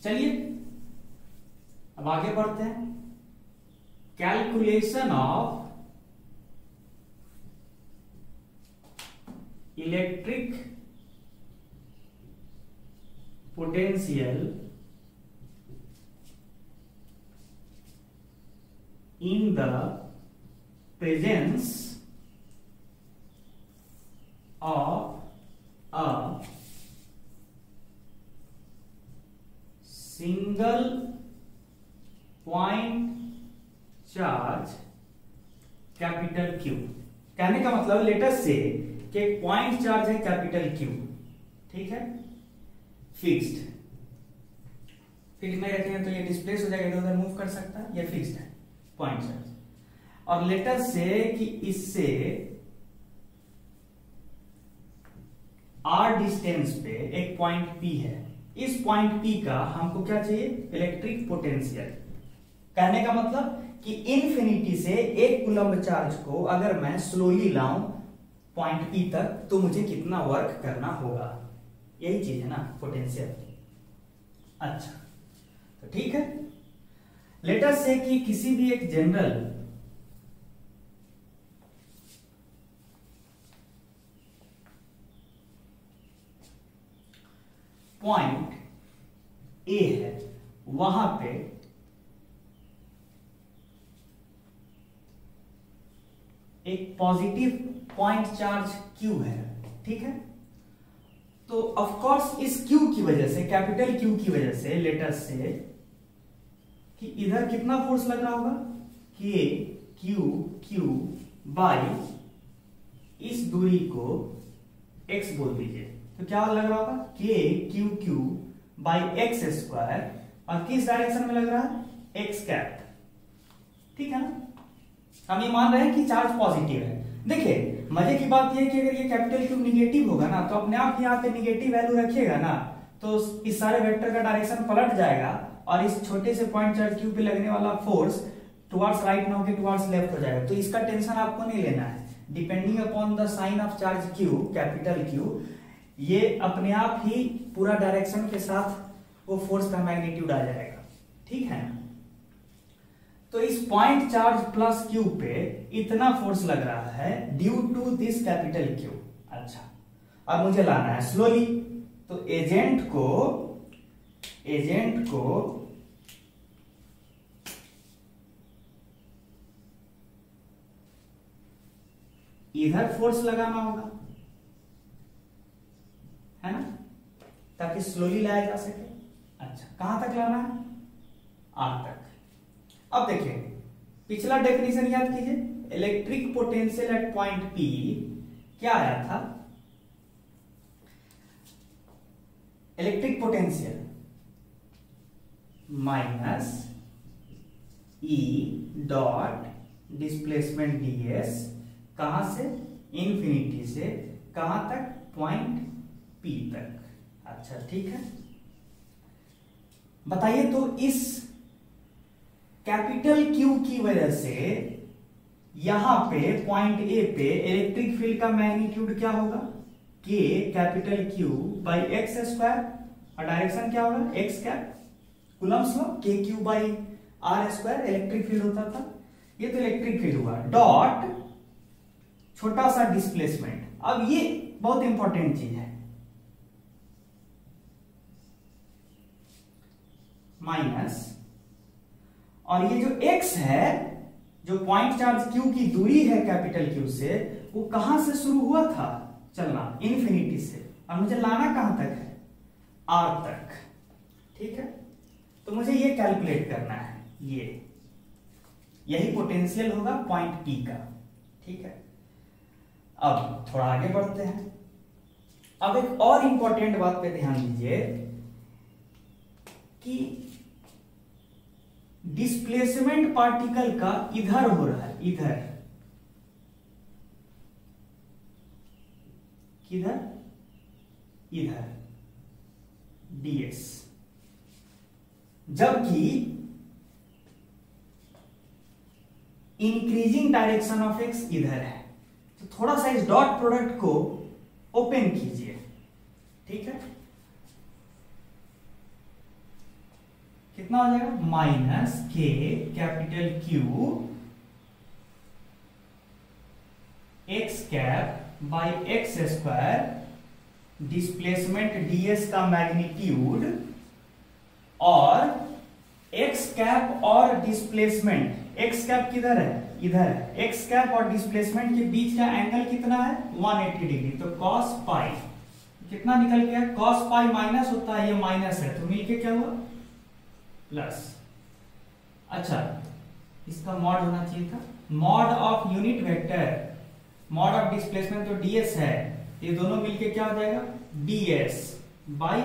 चलिए अब आगे बढ़ते हैं। Calculation of electric potential in the presence of a single point charge capital Q। कहने का मतलब लेटर से कि एक पॉइंट चार्ज है कैपिटल Q, ठीक है, फिक्स्ड में रखेंगे तो ये डिस्प्लेस हो जाएगा, इधर उधर मूव कर सकता है, ये फिक्स्ड है पॉइंट चार्ज। और लेटर से कि इससे r डिस्टेंस पे एक पॉइंट P है, इस पॉइंट P का हमको क्या चाहिए, इलेक्ट्रिक पोटेंशियल। कहने का मतलब कि इन्फिनिटी से एक कूलम्ब चार्ज को अगर मैं स्लोली लाऊं पॉइंट P तक तो मुझे कितना वर्क करना होगा, यही चीज है ना पोटेंशियल। अच्छा तो ठीक है, लेटर से कि किसी भी एक जनरल पॉइंट ए है, वहां पे एक पॉजिटिव पॉइंट चार्ज Q है, ठीक है। तो ऑफ कोर्स इस Q की वजह से, कैपिटल Q की वजह से, लेटर से कि इधर कितना फोर्स लग रहा होगा, K Q बाई इस दूरी को x बोल दीजिए, तो क्या लग रहा होगा, K Q by x square, और किस डायरेक्शन में लग रहा है, x कैप, ठीक है ना। हम ये मान रहे हैं कि चार्ज पॉजिटिव है। देखिए मजे की बात यह है कि अगर ये कैपिटल Q निगेटिव होगा ना तो अपने आप यहाँ पे निगेटिव वैल्यू रखिएगा ना तो इस सारे वेक्टर का डायरेक्शन पलट जाएगा और इस छोटे से पॉइंट चार्ज Q पे लगने वाला फोर्स टुवर्ड्स राइट ना होकर टुवर्ड्स लेफ्ट हो जाएगा। तो इसका टेंशन आपको नहीं लेना है, depending upon the sign of charge Q, capital Q, ये अपने आप ही पूरा डायरेक्शन के साथ वो फोर्स का मैग्नीट्यूड आ जाएगा, ठीक है ना। तो इस पॉइंट चार्ज प्लस Q पे इतना फोर्स लग रहा है due to this capital Q। अच्छा अब मुझे लाना है स्लोली, तो एजेंट को इधर फोर्स लगाना होगा, है ना, ताकि स्लोली लाया जा सके। अच्छा कहां तक लाना है, R तक। अब देखिए पिछला डेफिनेशन याद कीजिए, electric potential at point P क्या आया था, electric potential minus E dot displacement ds, कहां से, इंफिनिटी से कहां तक, पॉइंट P तक। अच्छा ठीक है, बताइए तो इस कैपिटल Q की वजह से यहां पे पॉइंट A पे इलेक्ट्रिक फील्ड का मैग्नीट्यूड क्या होगा, K capital Q by x square, और डायरेक्शन क्या होगा, x cap, Coulomb's law, K Q by R square electric field होता था, ये तो इलेक्ट्रिक फील्ड हुआ, डॉट छोटा सा डिस्प्लेसमेंट। अब ये बहुत इंपॉर्टेंट चीज है, माइनस, और ये जो x है, जो पॉइंट चार्ज Q की दूरी है कैपिटल Q से, वो कहां से शुरू हुआ था चलना, इंफिनिटी से, और मुझे लाना कहां तक है, R तक, ठीक है। तो मुझे ये कैलकुलेट करना है, यही पोटेंशियल होगा पॉइंट P का, ठीक है। अब थोड़ा आगे बढ़ते हैं। अब एक और इंपॉर्टेंट बात पे ध्यान दीजिए कि डिस्प्लेसमेंट पार्टिकल का इधर हो रहा है, इधर, किधर, इधर, ds, जबकि इंक्रीजिंग डायरेक्शन ऑफ x इधर है। तो थोड़ा सा इस डॉट प्रोडक्ट को ओपन कीजिए, ठीक है। कितना हो जाएगा माइनस के capital Q x cap by x square displacement ds का मैग्नीट्यूड और एक्स कैप और डिस्प्लेसमेंट, एक्स कैप किधर है इधर है, एक्स कैप और डिस्प्लेसमेंट के बीच का एंगल कितना है 180 डिग्री, तो cos पाई कितना निकल गया cos पाई माइनस होता है, ये माइनस है तो मिलके क्या हुआ प्लस। अच्छा इसका मॉड होना चाहिए था, mod of unit vector, mod of displacement तो ds है, ये दोनों मिलके क्या हो जाएगा ds बाई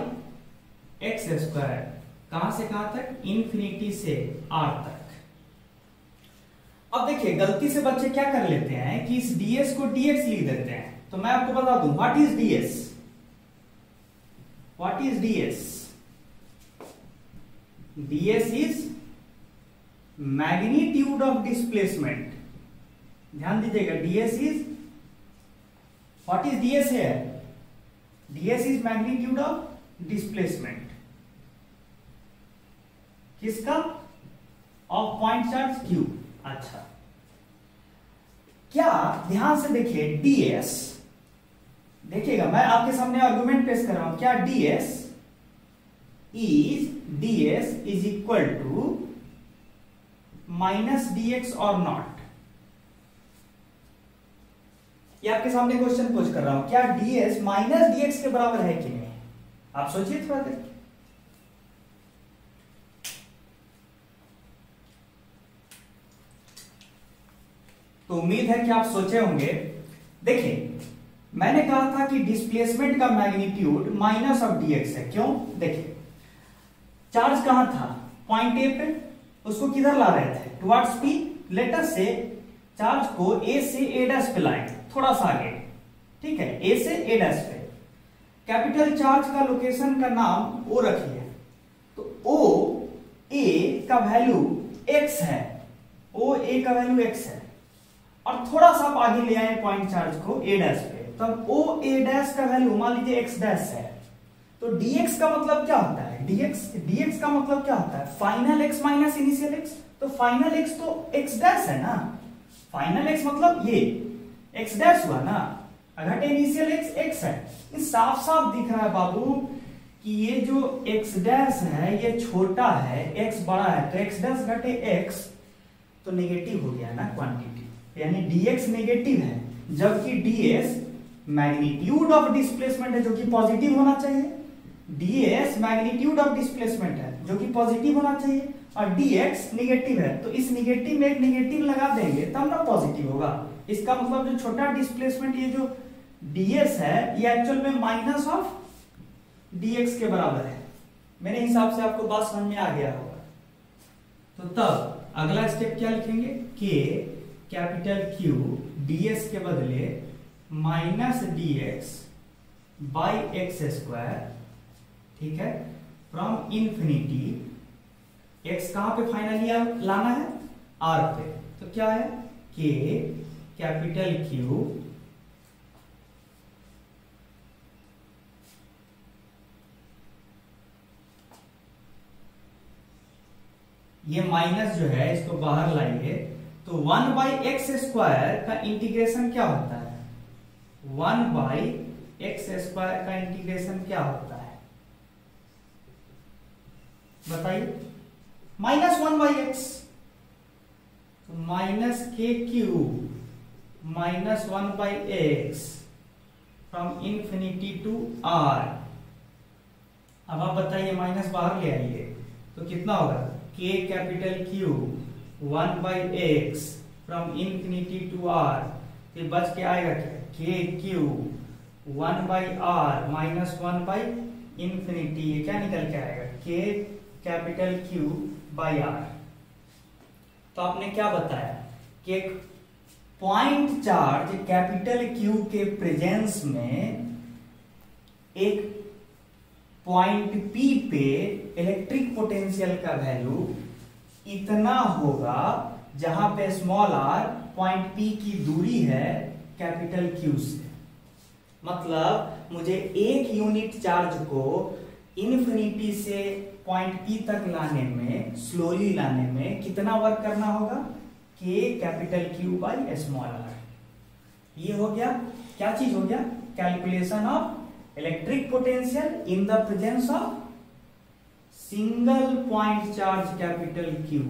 एक्स स्क्वायर, कहां से कहां तक इंफिनिटी से r तक। अब देखिए गलती से बच्चे क्या कर लेते हैं कि इस ds को dx लिख देते हैं, तो मैं आपको बता दूं what is ds, what is ds, ds is magnitude of displacement, ध्यान दीजिएगा ds is what is ds है, ds is magnitude of displacement किसका ऑफ पॉइंट चार्ज q। अच्छा क्या ध्यान से देखिए ds, देखिएगा मैं आपके सामने आर्गुमेंट पेश कर रहा हूं, क्या ds is equal to minus dx और नॉट, ये आपके सामने क्वेश्चन पोस्ट कर रहा हूं, क्या ds माइनस dx के बराबर है कि नहीं, आप सोचिए थोड़ा देर। तो उम्मीद है कि आप सोचे होंगे। देखिए मैंने कहा था कि डिस्प्लेसमेंट का मैग्नीट्यूड माइनस ऑफ dx है, क्यों, देखिए चार्ज कहां था पॉइंट ए पे, उसको किधर ला रहे थे टुवर्ड्स p, लेटर से चार्ज को a से a' पे लाएंगे, थोड़ा सा आगे, ठीक है a से a' पे, कैपिटल चार्ज का लोकेशन का नाम o रखिए, तो o a का वैल्यू x है, o a का वैल्यू x है, और थोड़ा सा आप आगे ले आए पॉइंट चार्ज को a' पे, तब o a' का वैल्यू मान लीजिए x' है, तो dx का मतलब क्या होता है, dx का मतलब क्या होता है final x minus initial x, तो फाइनल x तो x' है ना, फाइनल x मतलब ये x' हुआ ना, घटे इनिशियल x है, ये साफ साफ दिख रहा है बाबू कि ये जो x' है ये छोटा है, x बड़ा है, तो x' घटे x तो नेगेटिव हो गया ना क्वांटिटी, यानी dx नेगेटिव है, जबकि ds मैग्नीट्यूड ऑफ डिस्प्लेसमेंट है जो कि पॉजिटिव होना चाहिए, ds मैग्नीट्यूड ऑफ डिस्प्लेसमेंट है जो कि पॉजिटिव होना चाहिए, और dx नेगेटिव है, तो इस नेगेटिव में एक नेगेटिव लगा देंगे तब ना पॉजिटिव होगा, इसका मतलब जो छोटा डिस्प्लेसमेंट ये जो ds है ये एक्चुअल में माइनस ऑफ dx के बराबर है। मेरे हिसाब से आपको बात समझ में आ गया होगा। तो तब अगला स्टेप क्या लिखेंगे, k कैपिटल Q ds के बदले minus dx by x square, ठीक है, फ्रॉम इंफिनिटी, x कहां पे फाइनली लाना है r पे, तो क्या है k कैपिटल Q ये माइनस जो है इसको बाहर लाइए, तो 1 बाई एक्स स्क्वायर का इंटीग्रेशन क्या होता है, 1 बाई एक्स स्क्वायर का इंटीग्रेशन क्या होता है बताइए, माइनस 1 बाई एक्स, तो माइनस के cube minus 1 by x from infinity to r. अब आप बताइए माइनस बाहर ले आइए तो कितना होगा, k capital Q 1 by x from infinity to r, ये बच के आएगा क्या, k Q 1 by r minus 1 by infinity, ये क्या निकल के आएगा k capital Q by r. तो आपने क्या बताया कि एक पॉइंट चार्ज कैपिटल Q के प्रेजेंस में एक पॉइंट P पे इलेक्ट्रिक पोटेंशियल का वैल्यू इतना होगा जहां पे स्मॉल r पॉइंट P की दूरी है कैपिटल Q से। मतलब मुझे एक यूनिट चार्ज को इन्फिनिटी से पॉइंट P तक लाने में, स्लोली लाने में कितना वर्क करना होगा? K capital Q by small r। ये हो गया, क्या चीज हो गया? Calculation of electric potential in the presence of single point charge capital Q।